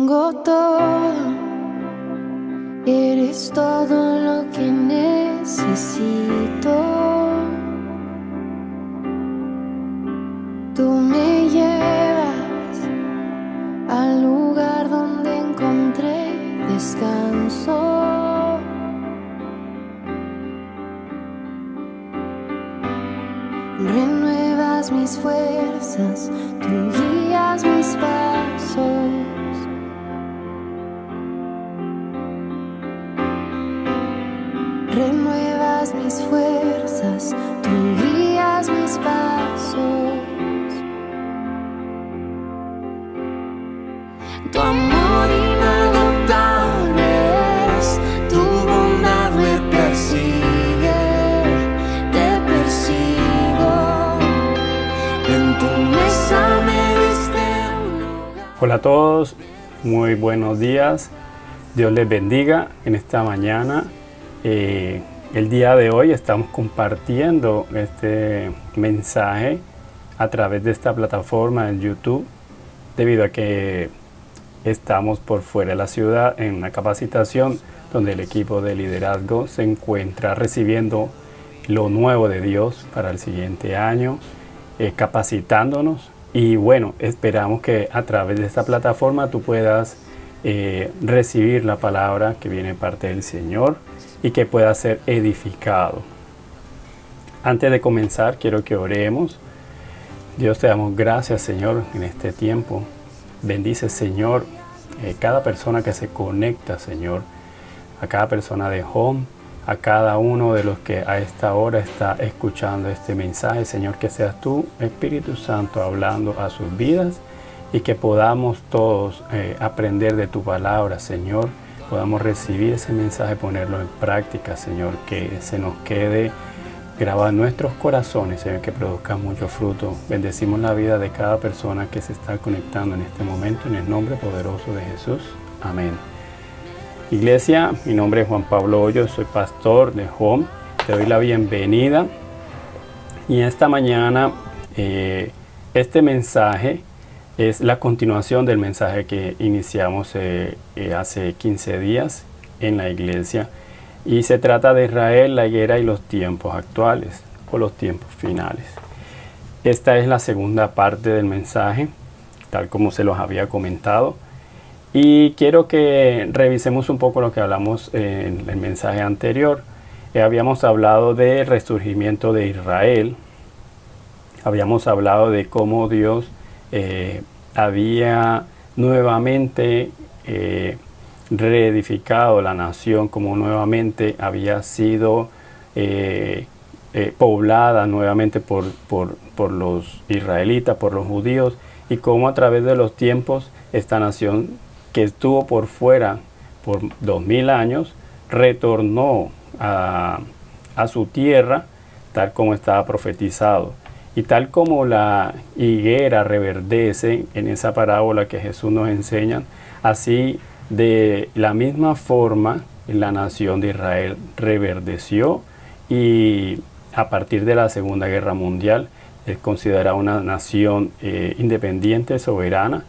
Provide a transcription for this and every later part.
Tengo todo, eres todo lo que necesito. Tú me llevas al lugar donde encontré descanso. Renuevas mis fuerzas, tú guías mis pasos. Renuevas mis fuerzas, tú guías mis pasos. Tu amor inagotable es, tu bondad me persigue, te persigo. En tu mesa me diste un lugar. Hola a todos, muy buenos días. Dios les bendiga en esta mañana. El día de hoy estamos compartiendo este mensaje a través de esta plataforma en YouTube, debido a que estamos por fuera de la ciudad en una capacitación donde el equipo de liderazgo se encuentra recibiendo lo nuevo de Dios para el siguiente año, capacitándonos. Y bueno, esperamos que a través de esta plataforma tú puedas recibir la palabra que viene de parte del Señor y que pueda ser edificado. Antes de comenzar, quiero que oremos. Dios, te damos gracias, Señor, en este tiempo. Bendice, Señor, cada persona que se conecta, Señor, a cada persona de Home, a cada uno de los que a esta hora está escuchando este mensaje, Señor, que seas tú, Espíritu Santo, hablando a sus vidas y que podamos todos aprender de tu palabra, Señor. Podamos recibir ese mensaje, ponerlo en práctica, Señor, que se nos quede grabado en nuestros corazones, Señor, que produzca mucho fruto. Bendecimos la vida de cada persona que se está conectando en este momento, en el nombre poderoso de Jesús. Amén. Iglesia, mi nombre es Juan Pablo Hoyo, soy pastor de Home. Te doy la bienvenida. Y esta mañana, este mensaje es la continuación del mensaje que iniciamos hace 15 días en la iglesia. Y se trata de Israel, la higuera y los tiempos actuales o los tiempos finales. Esta es la segunda parte del mensaje, tal como se los había comentado. Y quiero que revisemos un poco lo que hablamos en el mensaje anterior. Habíamos hablado del resurgimiento de Israel. Habíamos hablado de cómo Dios había nuevamente reedificado la nación, como nuevamente había sido poblada nuevamente por los israelitas, por los judíos, y cómo a través de los tiempos esta nación que estuvo por fuera por 2000 años retornó a su tierra tal como estaba profetizado. Y tal como la higuera reverdece en esa parábola que Jesús nos enseña, así de la misma forma la nación de Israel reverdeció, y a partir de la Segunda Guerra Mundial es considerada una nación independiente, soberana.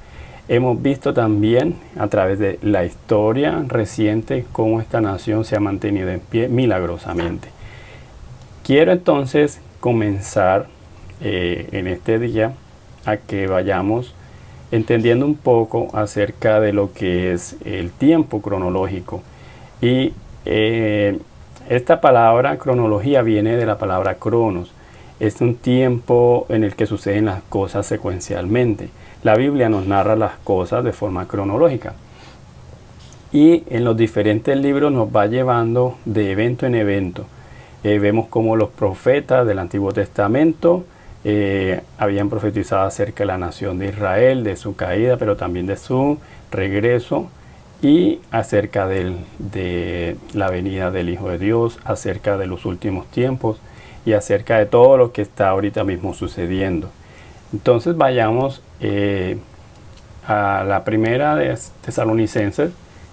Hemos visto también a través de la historia reciente cómo esta nación se ha mantenido en pie milagrosamente. Quiero entonces comenzar en este día a que vayamos entendiendo un poco acerca de lo que es el tiempo cronológico. Y esta palabra cronología viene de la palabra cronos. Es un tiempo en el que suceden las cosas secuencialmente. La Biblia nos narra las cosas de forma cronológica, y en los diferentes libros nos va llevando de evento en evento. Vemos como los profetas del Antiguo Testamento habían profetizado acerca de la nación de Israel, de su caída, pero también de su regreso, y acerca de la venida del Hijo de Dios, acerca de los últimos tiempos y acerca de todo lo que está ahorita mismo sucediendo. Entonces vayamos a la primera de Tesalonicenses,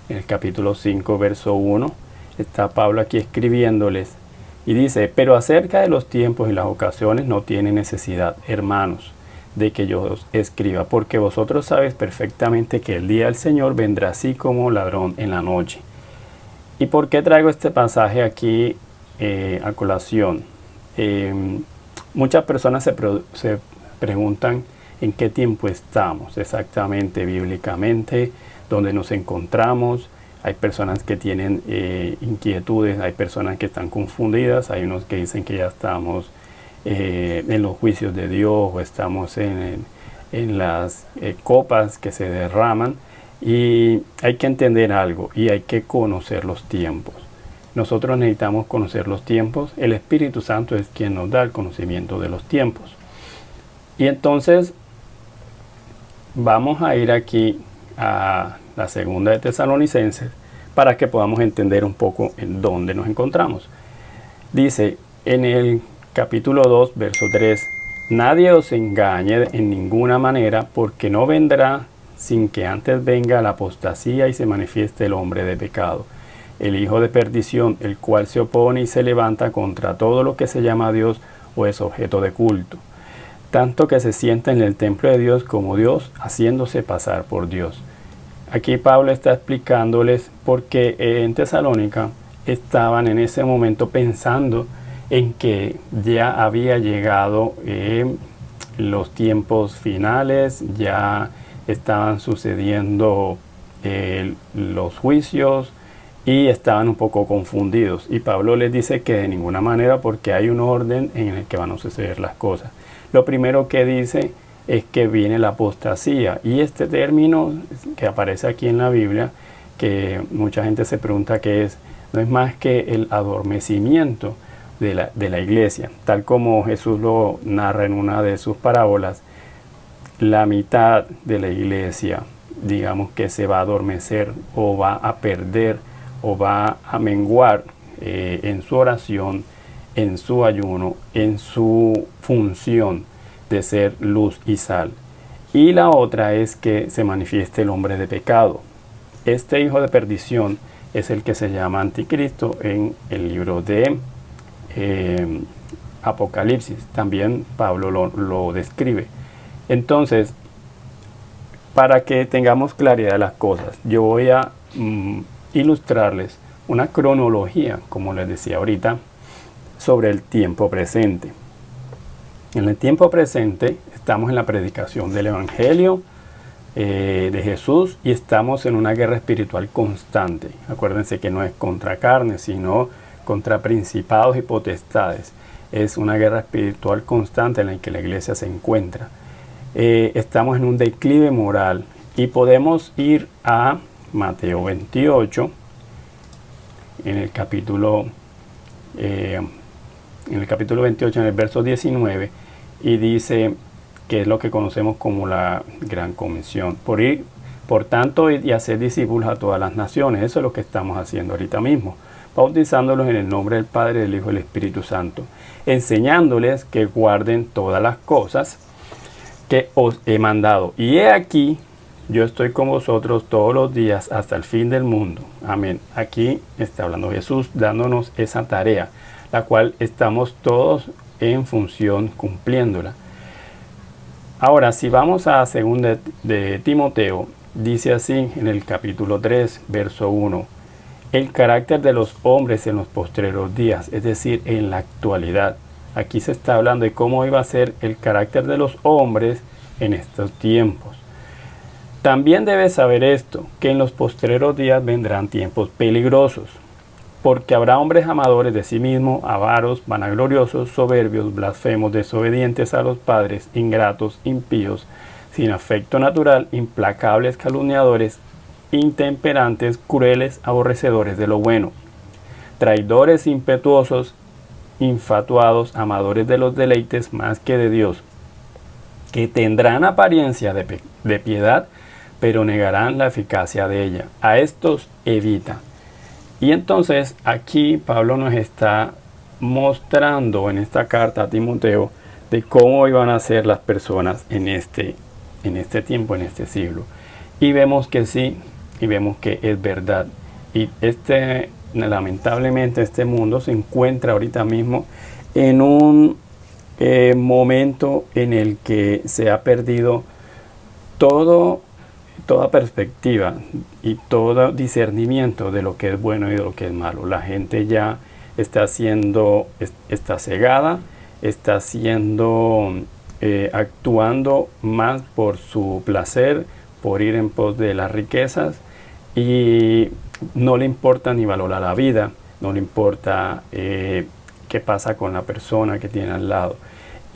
en el capítulo 5, verso 1. Está Pablo aquí escribiéndoles. Y dice: pero acerca de los tiempos y las ocasiones no tiene necesidad, hermanos, de que yo os escriba, porque vosotros sabéis perfectamente que el día del Señor vendrá así como ladrón en la noche. ¿Y por qué traigo este pasaje aquí a colación? Muchas personas se preguntan en qué tiempo estamos exactamente bíblicamente, dónde nos encontramos. Hay personas que tienen inquietudes, hay personas que están confundidas, hay unos que dicen que ya estamos en los juicios de Dios o estamos en las copas que se derraman. Y hay que entender algo y hay que conocer los tiempos. Nosotros necesitamos conocer los tiempos. El Espíritu Santo es quien nos da el conocimiento de los tiempos. Y entonces vamos a ir aquí a la segunda de Tesalonicenses para que podamos entender un poco en dónde nos encontramos. Dice en el capítulo 2, verso 3, nadie os engañe en ninguna manera, porque no vendrá sin que antes venga la apostasía y se manifieste el hombre de pecado, el hijo de perdición, el cual se opone y se levanta contra todo lo que se llama Dios o es objeto de culto, tanto que se sienta en el templo de Dios como Dios, haciéndose pasar por Dios. Aquí Pablo está explicándoles por qué en Tesalónica estaban en ese momento pensando en que ya había llegado los tiempos finales, ya estaban sucediendo los juicios y estaban un poco confundidos. Y Pablo les dice que de ninguna manera, porque hay un orden en el que van a suceder las cosas. Lo primero que dice es que viene la apostasía. Y este término que aparece aquí en la Biblia, que mucha gente se pregunta qué es, no es más que el adormecimiento de la iglesia. Tal como Jesús lo narra en una de sus parábolas, la mitad de la iglesia, digamos que se va a adormecer o va a perder o va a menguar en su oración, en su ayuno, en su función de ser luz y sal. Y la otra es que se manifieste el hombre de pecado. Este hijo de perdición es el que se llama anticristo en el libro de Apocalipsis. También Pablo lo describe. Entonces, para que tengamos claridad de las cosas, yo voy a ilustrarles una cronología, como les decía ahorita, sobre el tiempo presente. En el tiempo presente estamos en la predicación del Evangelio de Jesús y estamos en una guerra espiritual constante. Acuérdense que no es contra carne, sino contra principados y potestades. Es una guerra espiritual constante en la que la iglesia se encuentra. Estamos en un declive moral y podemos ir a Mateo 28 en el capítulo 28, en el verso 19, y dice que es lo que conocemos como la Gran Comisión. Por tanto, id y hacer discípulos a todas las naciones. Eso es lo que estamos haciendo ahorita mismo, bautizándolos en el nombre del Padre, del Hijo y del Espíritu Santo, enseñándoles que guarden todas las cosas que os he mandado. Y he aquí, yo estoy con vosotros todos los días hasta el fin del mundo. Amén. Aquí está hablando Jesús, dándonos esa tarea, la cual estamos todos en función cumpliéndola. Ahora, si vamos a 2 de Timoteo, dice así en el capítulo 3, verso 1, el carácter de los hombres en los postreros días, es decir, en la actualidad. Aquí se está hablando de cómo iba a ser el carácter de los hombres en estos tiempos. También debes saber esto, que en los postreros días vendrán tiempos peligrosos, porque habrá hombres amadores de sí mismos, avaros, vanagloriosos, soberbios, blasfemos, desobedientes a los padres, ingratos, impíos, sin afecto natural, implacables, calumniadores, intemperantes, crueles, aborrecedores de lo bueno, traidores, impetuosos, infatuados, amadores de los deleites más que de Dios, que tendrán apariencia de piedad, pero negarán la eficacia de ella. A estos evita. Y entonces aquí Pablo nos está mostrando en esta carta a Timoteo de cómo iban a ser las personas en este tiempo, en este siglo. Y vemos que sí, y vemos que es verdad. Y lamentablemente este mundo se encuentra ahorita mismo en un momento en el que se ha perdido toda perspectiva y todo discernimiento de lo que es bueno y de lo que es malo. La gente ya está cegada, está actuando más por su placer, por ir en pos de las riquezas, y no le importa ni valorar la vida, no le importa qué pasa con la persona que tiene al lado.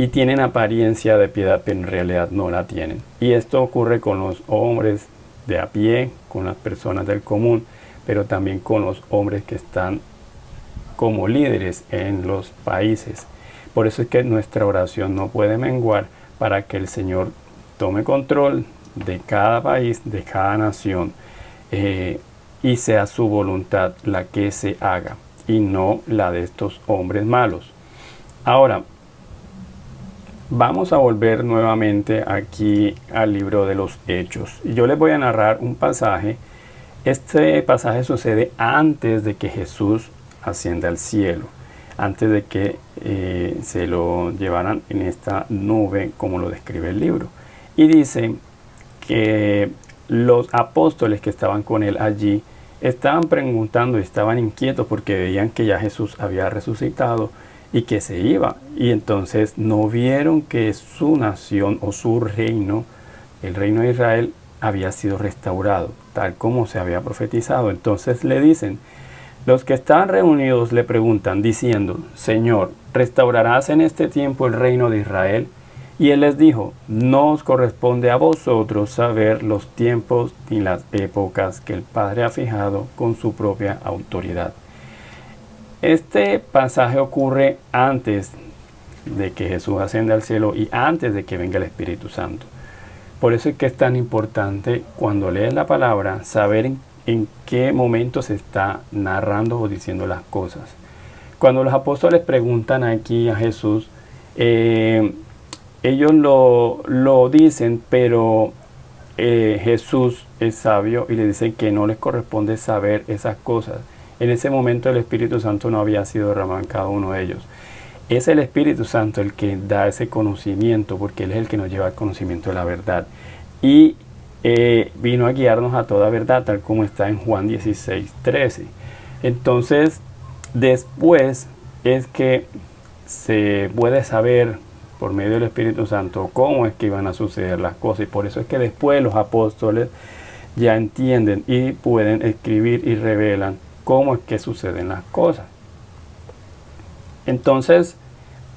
Y tienen apariencia de piedad, pero en realidad no la tienen. Y esto ocurre con los hombres de a pie, con las personas del común, pero también con los hombres que están como líderes en los países. Por eso es que nuestra oración no puede menguar, para que el Señor tome control de cada país, de cada nación, y sea su voluntad la que se haga, y no la de estos hombres malos. Ahora, vamos a volver nuevamente aquí al libro de los Hechos. Y yo les voy a narrar un pasaje. Este pasaje sucede antes de que Jesús ascienda al cielo, antes de que se lo llevaran en esta nube, como lo describe el libro. Y dice que los apóstoles que estaban con él allí estaban preguntando y estaban inquietos porque veían que ya Jesús había resucitado y que se iba, y entonces no vieron que su nación o su reino, el reino de Israel, había sido restaurado, tal como se había profetizado. Entonces le dicen, los que estaban reunidos le preguntan diciendo, Señor, ¿restaurarás en este tiempo el reino de Israel? Y él les dijo, no os corresponde a vosotros saber los tiempos ni las épocas que el Padre ha fijado con su propia autoridad. Este pasaje ocurre antes de que Jesús ascienda al cielo y antes de que venga el Espíritu Santo. Por eso es que es tan importante, cuando lees la palabra, saber en qué momento se está narrando o diciendo las cosas. Cuando los apóstoles preguntan aquí a Jesús, ellos lo dicen, pero Jesús es sabio y le dice que no les corresponde saber esas cosas. En ese momento el Espíritu Santo no había sido derramado en cada uno de ellos. Es el Espíritu Santo el que da ese conocimiento, porque Él es el que nos lleva al conocimiento de la verdad. Y vino a guiarnos a toda verdad, tal como está en Juan 16:13. Entonces, después es que se puede saber por medio del Espíritu Santo cómo es que iban a suceder las cosas. Y por eso es que después los apóstoles ya entienden y pueden escribir y revelan cómo es que suceden las cosas. Entonces,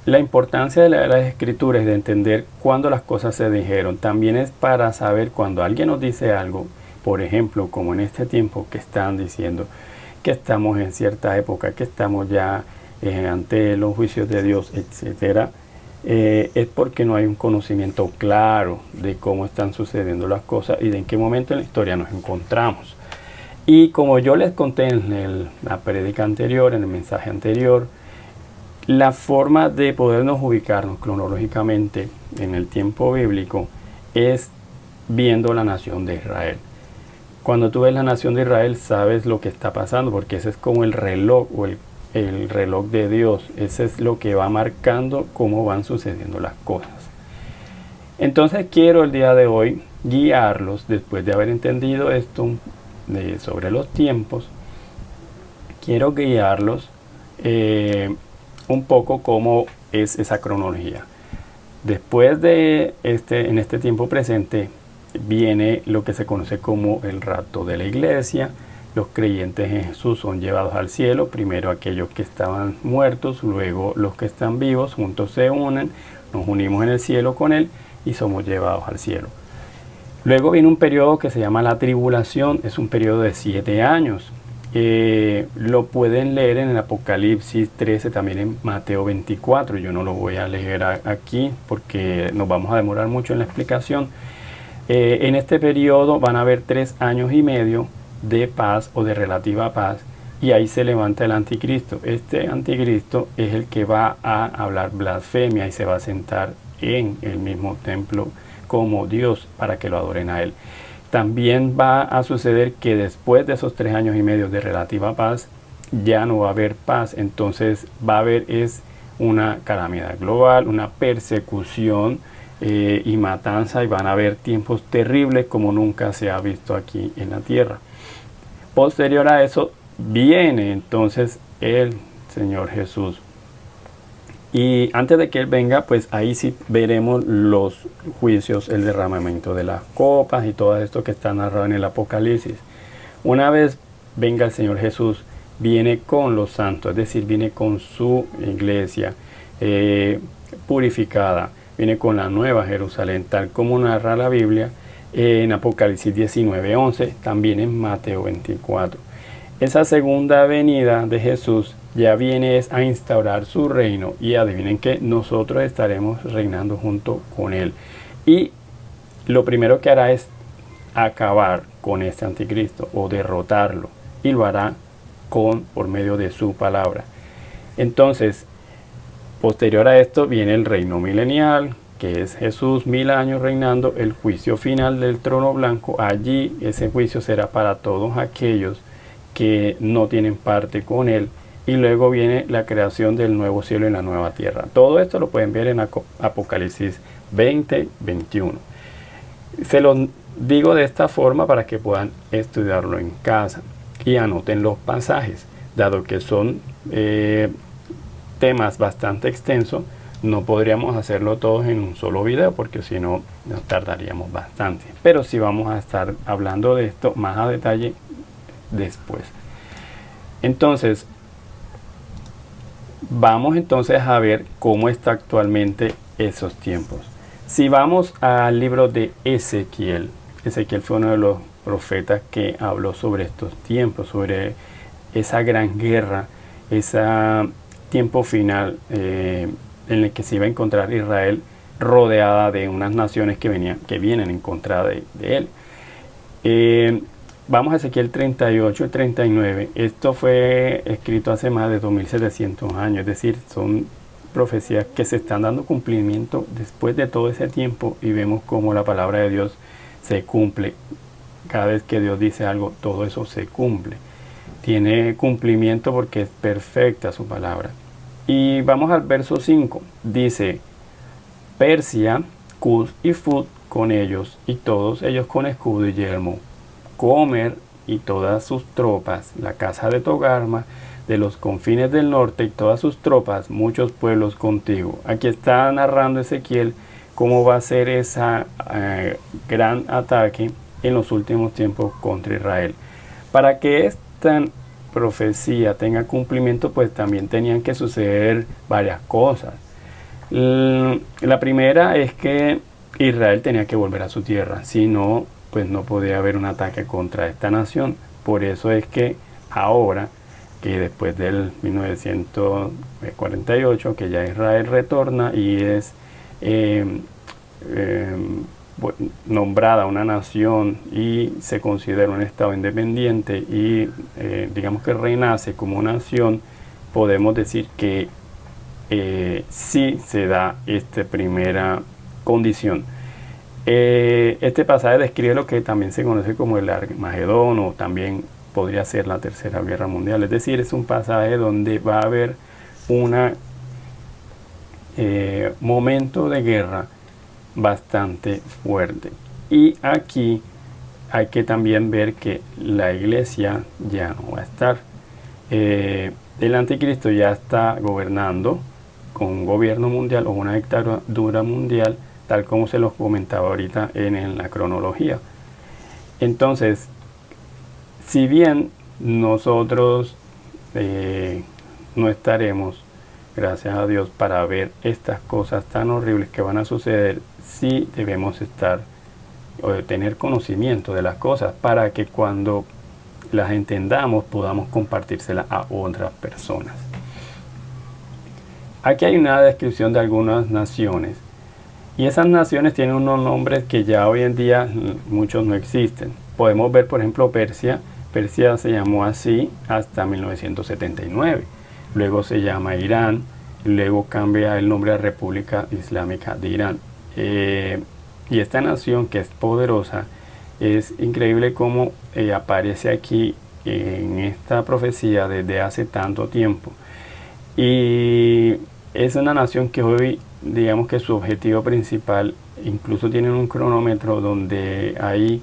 la importancia de las escrituras es de entender cuándo las cosas se dijeron. También es para saber cuando alguien nos dice algo, por ejemplo, como en este tiempo que están diciendo que estamos en cierta época, que estamos ya ante los juicios de Dios, etcétera, es porque no hay un conocimiento claro de cómo están sucediendo las cosas y de en qué momento en la historia nos encontramos. Y como yo les conté en la prédica anterior, en el mensaje anterior, la forma de podernos ubicarnos cronológicamente en el tiempo bíblico es viendo la nación de Israel. Cuando tú ves la nación de Israel, sabes lo que está pasando, porque ese es como el reloj o el reloj de Dios. Ese es lo que va marcando cómo van sucediendo las cosas. Entonces quiero el día de hoy guiarlos, después de haber entendido esto sobre los tiempos, quiero guiarlos un poco cómo es esa cronología. Después de en este tiempo presente viene lo que se conoce como el rapto de la iglesia. Los creyentes en Jesús son llevados al cielo, primero aquellos que estaban muertos, luego los que están vivos, juntos se unen, nos unimos en el cielo con Él y somos llevados al cielo. Luego viene un periodo que se llama la tribulación, es un periodo de 7 años. Lo pueden leer en el Apocalipsis 13, también en Mateo 24. Yo no lo voy a leer aquí porque nos vamos a demorar mucho en la explicación. En este periodo van a haber 3 años y medio de paz o de relativa paz, y ahí se levanta el anticristo. Este anticristo es el que va a hablar blasfemia y se va a sentar en el mismo templo como Dios para que lo adoren a Él. También va a suceder que después de esos 3 años y medio de relativa paz, ya no va a haber paz. Entonces va a haber una calamidad global, una persecución y matanza, y van a haber tiempos terribles como nunca se ha visto aquí en la tierra. Posterior a eso viene entonces el Señor Jesús. Y antes de que Él venga, pues ahí sí veremos los juicios, el derramamiento de las copas y todo esto que está narrado en el Apocalipsis. Una vez venga el Señor Jesús, viene con los santos, es decir, viene con su iglesia purificada, viene con la nueva Jerusalén, tal como narra la Biblia en Apocalipsis 19:11, también en Mateo 24. Esa segunda venida de Jesús ya viene a instaurar su reino, y adivinen que nosotros estaremos reinando junto con Él. Y lo primero que hará es acabar con este anticristo o derrotarlo, y lo hará por medio de su palabra. Entonces, posterior a esto viene el reino milenial, que es Jesús 1000 años reinando, el juicio final del trono blanco. Allí ese juicio será para todos aquellos que no tienen parte con Él, y luego viene la creación del nuevo cielo y la nueva tierra. Todo esto lo pueden ver en Apocalipsis 20:21. Se lo digo de esta forma para que puedan estudiarlo en casa y anoten los pasajes, dado que son temas bastante extensos. No podríamos hacerlo todos en un solo video, porque si no nos tardaríamos bastante, pero sí vamos a estar hablando de esto más a detalle después. Entonces vamos entonces a ver cómo está actualmente esos tiempos. Si vamos al libro de Ezequiel, Ezequiel fue uno de los profetas que habló sobre estos tiempos, sobre esa gran guerra, ese tiempo final en el que se iba a encontrar Israel rodeada de unas naciones que vienen en contra de él. Vamos a Ezequiel 38 y 39. Esto fue escrito hace más de 2700 años, es decir, son profecías que se están dando cumplimiento después de todo ese tiempo, y vemos cómo la palabra de Dios se cumple. Cada vez que Dios dice algo, todo eso se cumple. Tiene cumplimiento porque es perfecta su palabra. Y vamos al verso 5. Dice: Persia, Cus y Fut con ellos, y todos ellos con escudo y yelmo. Comer y todas sus tropas, la casa de Togarma, de los confines del norte y todas sus tropas, muchos pueblos contigo. Aquí está narrando Ezequiel cómo va a ser ese gran ataque en los últimos tiempos contra Israel. Para que esta profecía tenga cumplimiento, pues también tenían que suceder varias cosas. La primera es que Israel tenía que volver a su tierra, si no, pues no podía haber un ataque contra esta nación. Por eso es que ahora, que después del 1948, que ya Israel retorna y es nombrada una nación y se considera un estado independiente y digamos que renace como nación, podemos decir que sí se da esta primera condición. Este pasaje describe lo que también se conoce como el Armagedón, o también podría ser la Tercera Guerra Mundial. Es decir, es un pasaje donde va a haber un momento de guerra bastante fuerte. Y aquí hay que también ver que la iglesia ya no va a estar. El anticristo ya está gobernando con un gobierno mundial o una dictadura mundial, tal como se los comentaba ahorita en la cronología. Entonces, si bien nosotros no estaremos, gracias a Dios, para ver estas cosas tan horribles que van a suceder, sí debemos estar o tener conocimiento de las cosas, para que cuando las entendamos podamos compartírselas a otras personas. Aquí hay una descripción de algunas naciones, y esas naciones tienen unos nombres que ya hoy en día muchos no existen. Podemos ver, por ejemplo, Persia. Persia se llamó así hasta 1979. Luego se llama Irán, luego cambia el nombre a República Islámica de Irán. Y esta nación, que es poderosa, es increíble cómo aparece aquí en esta profecía desde hace tanto tiempo. Y es una nación que hoy, digamos que su objetivo principal, incluso tienen un cronómetro donde hay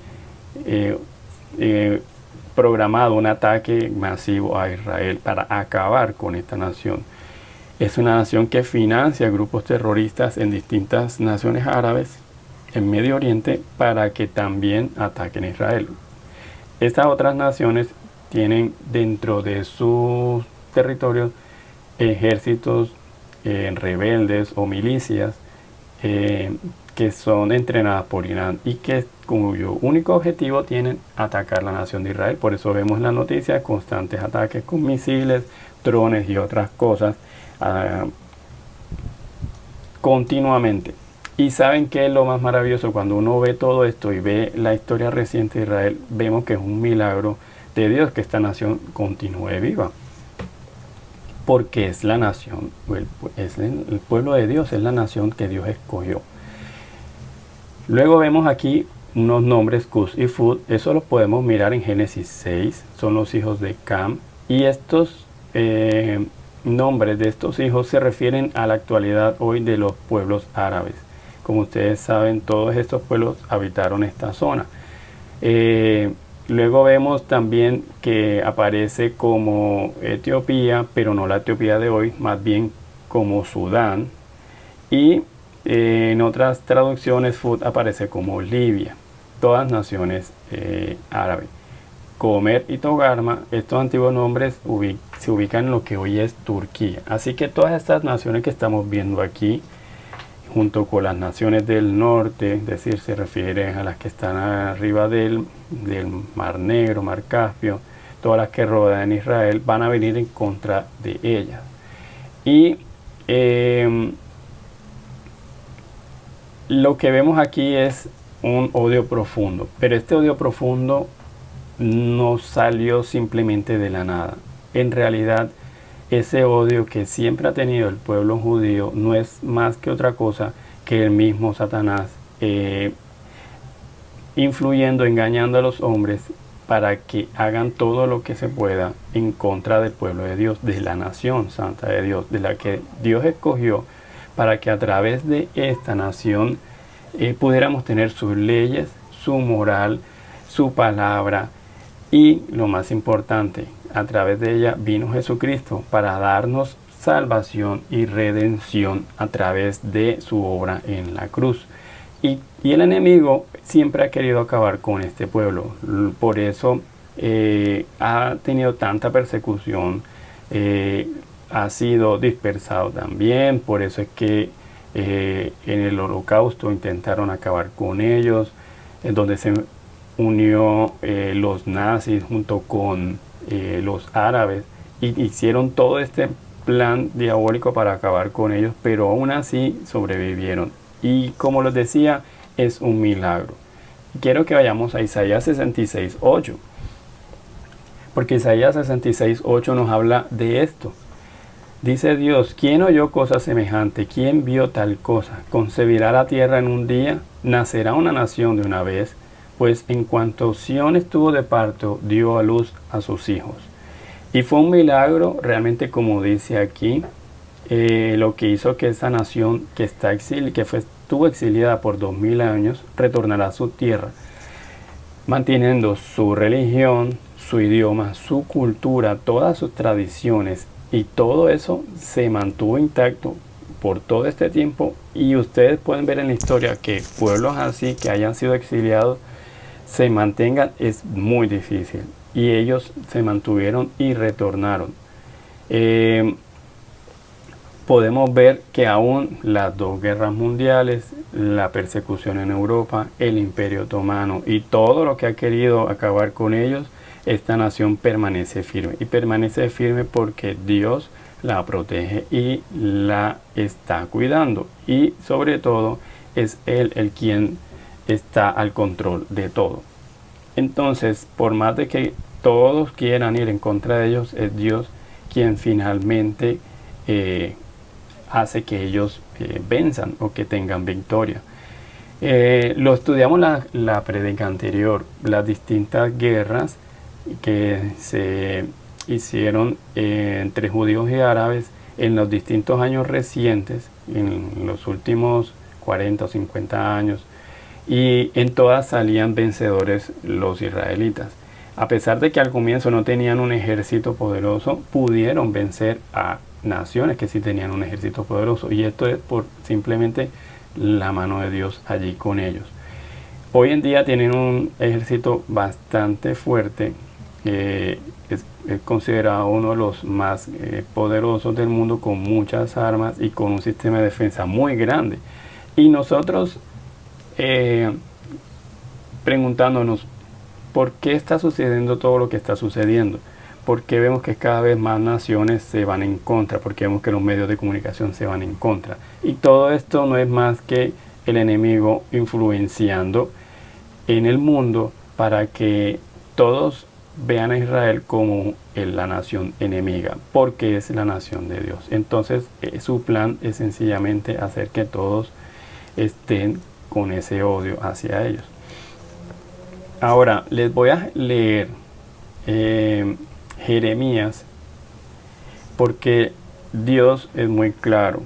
programado un ataque masivo a Israel para acabar con esta nación. Es una nación que financia grupos terroristas en distintas naciones árabes en Medio Oriente para que también ataquen a Israel. Estas otras naciones tienen dentro de sus territorios ejércitos rebeldes o milicias que son entrenadas por Irán y que cuyo único objetivo tienen atacar la nación de Israel. Por eso vemos en las noticias constantes ataques con misiles, drones y otras cosas continuamente. Y saben qué es lo más maravilloso cuando uno ve todo esto y ve la historia reciente de Israel, vemos que es un milagro de Dios que esta nación continúe viva, porque es la nación, es el pueblo de Dios, es la nación que Dios escogió. Luego vemos aquí unos nombres, Cus y Fud, eso lo podemos mirar en Génesis 6, son los hijos de Cam, y estos nombres de estos hijos se refieren a la actualidad hoy de los pueblos árabes. Como ustedes saben, todos estos pueblos habitaron esta zona. Luego vemos también que aparece como Etiopía, pero no la Etiopía de hoy, más bien como Sudán. Y en otras traducciones Fud aparece como Libia, todas naciones árabes. Gomer y Togarma, estos antiguos nombres se ubican en lo que hoy es Turquía. Así que todas estas naciones que estamos viendo aquí, junto con las naciones del norte, es decir, se refiere a las que están arriba del Mar Negro, Mar Caspio, todas las que rodean Israel, van a venir en contra de ellas. Y lo que vemos aquí es un odio profundo, pero este odio profundo no salió simplemente de la nada. En realidad, ese odio que siempre ha tenido el pueblo judío no es más que otra cosa que el mismo Satanás influyendo, engañando a los hombres para que hagan todo lo que se pueda en contra del pueblo de Dios, de la nación santa de Dios, de la que Dios escogió, para que a través de esta nación pudiéramos tener sus leyes, su moral, su palabra. Y lo más importante, a través de ella vino Jesucristo para darnos salvación y redención a través de su obra en la cruz. Y el enemigo siempre ha querido acabar con este pueblo. Por eso ha tenido tanta persecución, ha sido dispersado también. Por eso es que en el Holocausto intentaron acabar con ellos, en donde se unió los nazis junto con los árabes y hicieron todo este plan diabólico para acabar con ellos, pero aún así sobrevivieron. Y como les decía, es un milagro. Quiero que vayamos a Isaías 66:8, porque Isaías 66:8 nos habla de esto. Dice Dios: ¿quién oyó cosa semejante? ¿Quién vio tal cosa? ¿Concebirá la tierra en un día? ¿Nacerá una nación de una vez? Pues en cuanto Sión estuvo de parto, dio a luz a sus hijos. Y fue un milagro, realmente, como dice aquí, lo que hizo que esa nación que estuvo exiliada por 2000 años, retornará a su tierra, manteniendo su religión, su idioma, su cultura, todas sus tradiciones, y todo eso se mantuvo intacto por todo este tiempo. Y ustedes pueden ver en la historia que pueblos así, que hayan sido exiliados, se mantengan, es muy difícil, y ellos se mantuvieron y retornaron. Podemos ver que aún las dos guerras mundiales, la persecución en Europa, el Imperio Otomano y todo lo que ha querido acabar con ellos, esta nación permanece firme, y permanece firme porque Dios la protege y la está cuidando, y sobre todo es Él el quien está al control de todo. Entonces, por más de que todos quieran ir en contra de ellos, es Dios quien finalmente hace que ellos venzan o que tengan victoria. Lo estudiamos la prédica anterior, las distintas guerras que se hicieron entre judíos y árabes en los distintos años recientes, en los últimos 40 o 50 años, y en todas salían vencedores los israelitas. A pesar de que al comienzo no tenían un ejército poderoso, pudieron vencer a naciones que sí tenían un ejército poderoso, y esto es por simplemente la mano de Dios allí con ellos. Hoy en día tienen un ejército bastante fuerte, es considerado uno de los más poderosos del mundo, con muchas armas y con un sistema de defensa muy grande. Y nosotros preguntándonos por qué está sucediendo todo lo que está sucediendo, porque vemos que cada vez más naciones se van en contra, porque vemos que los medios de comunicación se van en contra, y todo esto no es más que el enemigo influenciando en el mundo para que todos vean a Israel como la nación enemiga, porque es la nación de Dios. Entonces su plan es sencillamente hacer que todos estén con ese odio hacia ellos. Ahora les voy a leer Jeremías, porque Dios es muy claro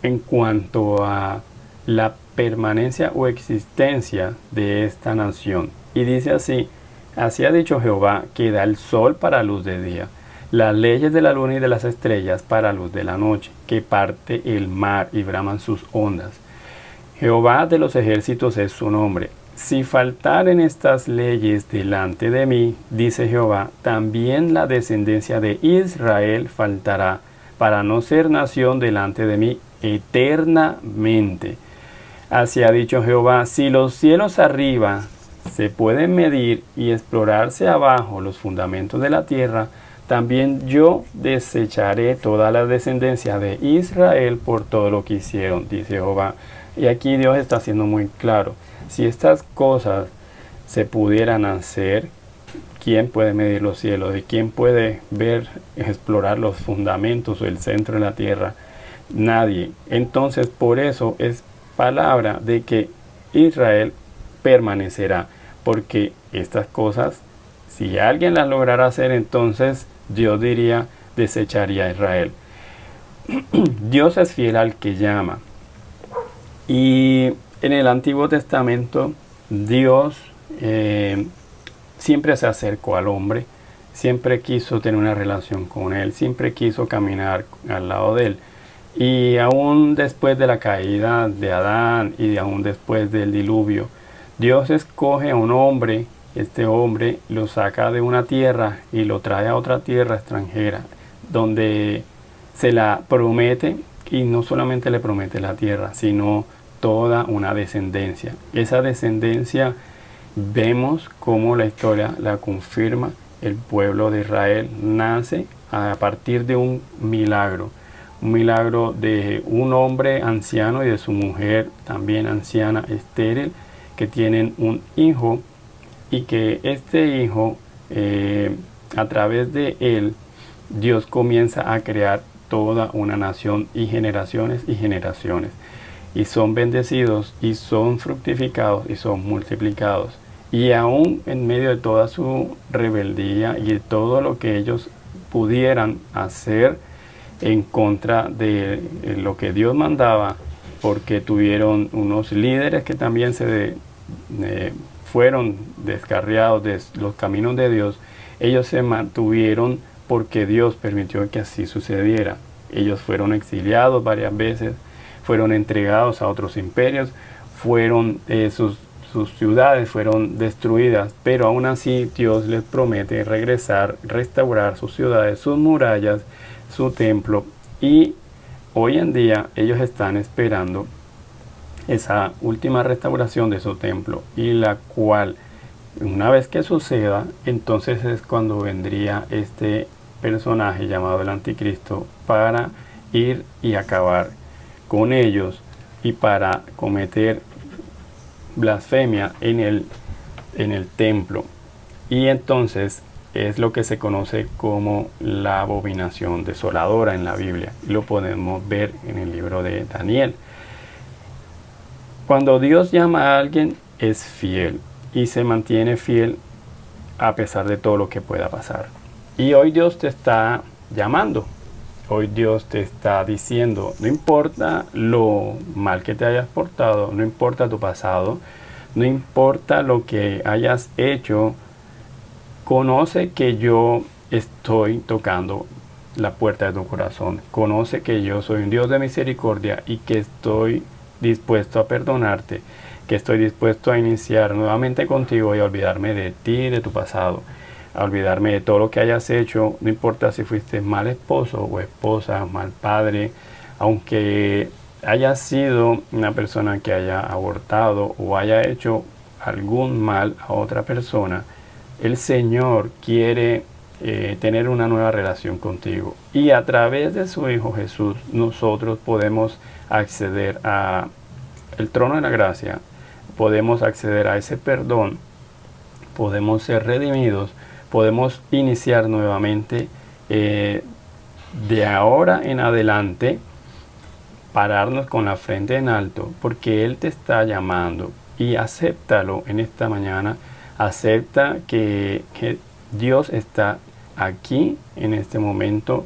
en cuanto a la permanencia o existencia de esta nación. Y dice así: así ha dicho Jehová, que da el sol para luz de día, las leyes de la luna y de las estrellas para luz de la noche, que parte el mar y braman sus ondas. Jehová de los ejércitos es su nombre. Si faltaren estas leyes delante de mí, dice Jehová, también la descendencia de Israel faltará, para no ser nación delante de mí eternamente. Así ha dicho Jehová: si los cielos arriba se pueden medir y explorarse abajo los fundamentos de la tierra, también yo desecharé toda la descendencia de Israel por todo lo que hicieron, dice Jehová. Y aquí Dios está siendo muy claro. Si estas cosas se pudieran hacer, ¿quién puede medir los cielos? ¿Y quién puede ver, explorar los fundamentos o el centro de la tierra? Nadie. Entonces, por eso es palabra de que Israel permanecerá, porque estas cosas, si alguien las lograra hacer, entonces Dios diría: desecharía a Israel. Dios es fiel al que llama. Y en el Antiguo Testamento Dios siempre se acercó al hombre, siempre quiso tener una relación con él, siempre quiso caminar al lado de él. Y aún después de la caída de Adán y aún después del diluvio, Dios escoge a un hombre. Este hombre lo saca de una tierra y lo trae a otra tierra extranjera, donde se la promete, y no solamente le promete la tierra, sino toda una descendencia. Esa descendencia vemos cómo la historia la confirma. El pueblo de Israel nace a partir de un milagro de un hombre anciano y de su mujer también anciana, estéril, que tienen un hijo, y que este hijo, a través de él, Dios comienza a crear toda una nación, y generaciones, y son bendecidos y son fructificados y son multiplicados. Y aún en medio de toda su rebeldía y de todo lo que ellos pudieran hacer en contra de lo que Dios mandaba, porque tuvieron unos líderes que también fueron descarriados de los caminos de Dios, ellos se mantuvieron porque Dios permitió que así sucediera. Ellos fueron exiliados varias veces, fueron entregados a otros imperios, sus ciudades fueron destruidas, pero aún así Dios les promete regresar, restaurar sus ciudades, sus murallas, su templo, y hoy en día ellos están esperando esa última restauración de su templo, y la cual, una vez que suceda, entonces es cuando vendría este personaje llamado el Anticristo para ir y acabar con ellos y para cometer blasfemia en el templo. Y entonces es lo que se conoce como la abominación desoladora en la Biblia. Lo podemos ver en el libro de Daniel. Cuando Dios llama a alguien, es fiel y se mantiene fiel a pesar de todo lo que pueda pasar. Y hoy Dios te está llamando. hoy Dios te está diciendo, no importa lo mal que te hayas portado, no importa tu pasado, no importa lo que hayas hecho, conoce que yo estoy tocando la puerta de tu corazón. Conoce que yo soy un Dios de misericordia y que estoy dispuesto a perdonarte, que estoy dispuesto a iniciar nuevamente contigo y a olvidarme de ti, de tu pasado, a olvidarme de todo lo que hayas hecho, no importa si fuiste mal esposo o esposa, mal padre, aunque haya sido una persona que haya abortado o haya hecho algún mal a otra persona, el Señor quiere tener una nueva relación contigo. Y a través de su Hijo Jesús, nosotros podemos acceder a el trono de la gracia, podemos acceder a ese perdón, podemos ser redimidos, podemos iniciar nuevamente de ahora en adelante, pararnos con la frente en alto, porque Él te está llamando. Y acéptalo en esta mañana, acepta que Dios está aquí en este momento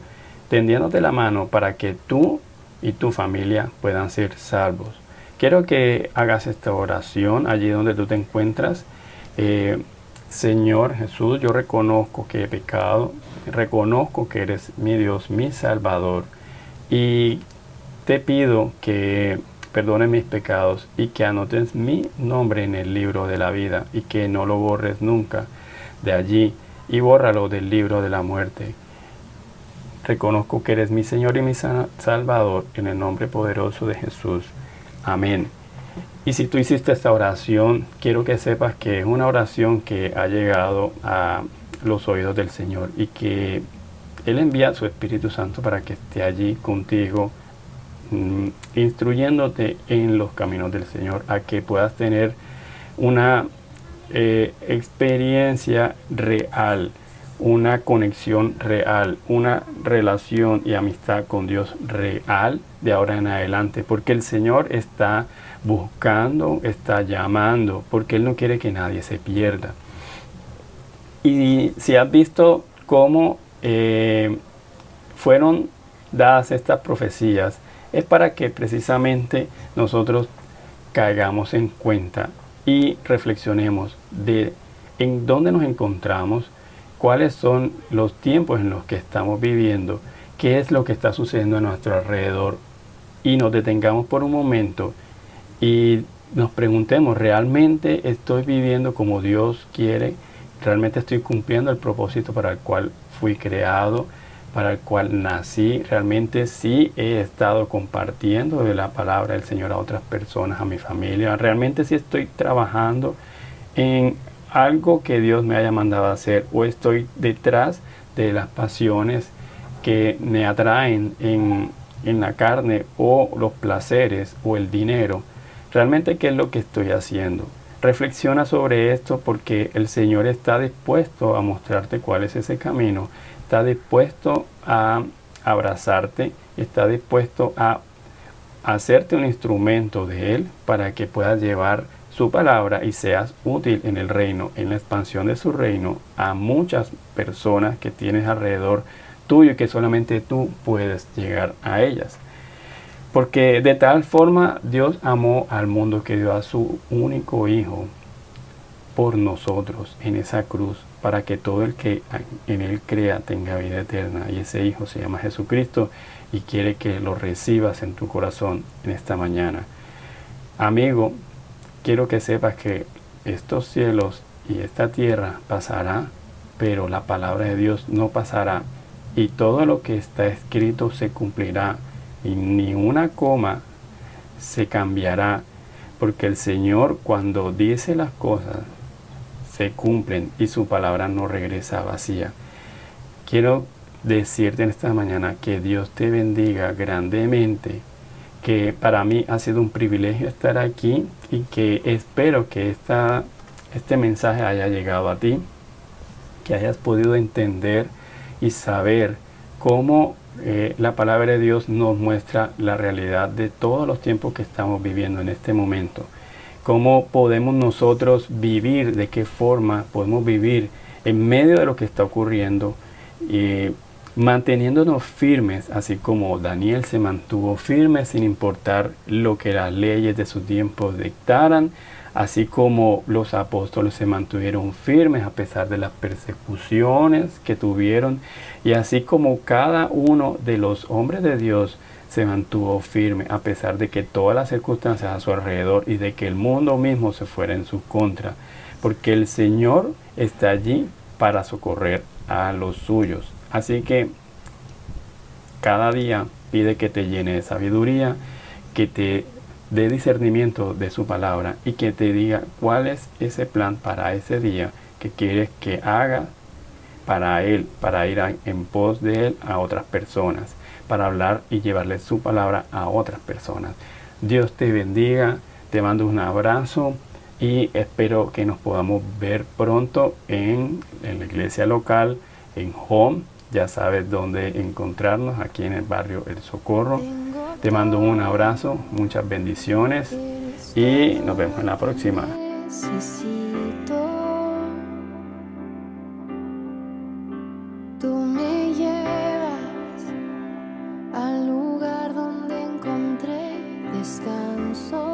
tendiéndote la mano para que tú y tu familia puedan ser salvos. Quiero que hagas esta oración allí donde tú te encuentras. Señor Jesús, yo reconozco que he pecado, reconozco que eres mi Dios, mi Salvador, y te pido que perdones mis pecados y que anotes mi nombre en el libro de la vida y que no lo borres nunca de allí y bórralo del libro de la muerte. Reconozco que eres mi Señor y mi Salvador en el nombre poderoso de Jesús. Amén. Y si tú hiciste esta oración, quiero que sepas que es una oración que ha llegado a los oídos del Señor y que Él envía a su Espíritu Santo para que esté allí contigo, instruyéndote en los caminos del Señor, a que puedas tener una experiencia real, una conexión real, una relación y amistad con Dios real de ahora en adelante, porque el Señor está buscando, está llamando, porque Él no quiere que nadie se pierda. Y si has visto cómo fueron dadas estas profecías, es para que precisamente nosotros caigamos en cuenta y reflexionemos de en dónde nos encontramos, cuáles son los tiempos en los que estamos viviendo, qué es lo que está sucediendo a nuestro alrededor, y nos detengamos por un momento y nos preguntemos, ¿realmente estoy viviendo como Dios quiere? ¿Realmente estoy cumpliendo el propósito para el cual fui creado, para el cual nací? ¿Realmente sí he estado compartiendo de la palabra del Señor a otras personas, a mi familia? ¿Realmente sí estoy trabajando en algo que Dios me haya mandado a hacer? ¿O estoy detrás de las pasiones que me atraen en la carne, o los placeres o el dinero? ¿Realmente qué es lo que estoy haciendo? Reflexiona sobre esto, porque el Señor está dispuesto a mostrarte cuál es ese camino, está dispuesto a abrazarte, está dispuesto a hacerte un instrumento de Él para que puedas llevar su palabra y seas útil en el reino, en la expansión de su reino, a muchas personas que tienes alrededor tuyo y que solamente tú puedes llegar a ellas. Porque de tal forma Dios amó al mundo que dio a su único Hijo por nosotros en esa cruz, para que todo el que en Él crea tenga vida eterna. Y ese Hijo se llama Jesucristo y quiere que lo recibas en tu corazón en esta mañana. Amigo, quiero que sepas que estos cielos y esta tierra pasará, pero la palabra de Dios no pasará. Y todo lo que está escrito se cumplirá, y ni una coma se cambiará, porque el Señor, cuando dice las cosas, se cumplen y su palabra no regresa vacía. Quiero decirte en esta mañana que Dios te bendiga grandemente, que para mí ha sido un privilegio estar aquí y que espero que este mensaje haya llegado a ti, que hayas podido entender y saber cómo la palabra de Dios nos muestra la realidad de todos los tiempos que estamos viviendo en este momento. Cómo podemos nosotros vivir, de qué forma podemos vivir en medio de lo que está ocurriendo, y manteniéndonos firmes, así como Daniel se mantuvo firme sin importar lo que las leyes de su tiempo dictaran, así como los apóstoles se mantuvieron firmes a pesar de las persecuciones que tuvieron, y así como cada uno de los hombres de Dios se mantuvo firme a pesar de que todas las circunstancias a su alrededor y de que el mundo mismo se fuera en su contra, porque el Señor está allí para socorrer a los suyos. Así que cada día pide que te llene de sabiduría, que te dé discernimiento de su palabra y que te diga cuál es ese plan para ese día que quieres que haga para Él, para ir en pos de Él a otras personas, para hablar y llevarle su palabra a otras personas. Dios te bendiga, te mando un abrazo y espero que nos podamos ver pronto en la iglesia local, en Home. Ya sabes dónde encontrarnos, aquí en el barrio El Socorro. Te mando un abrazo, muchas bendiciones y nos vemos en la próxima. Tú me llevas al lugar donde encontré descanso.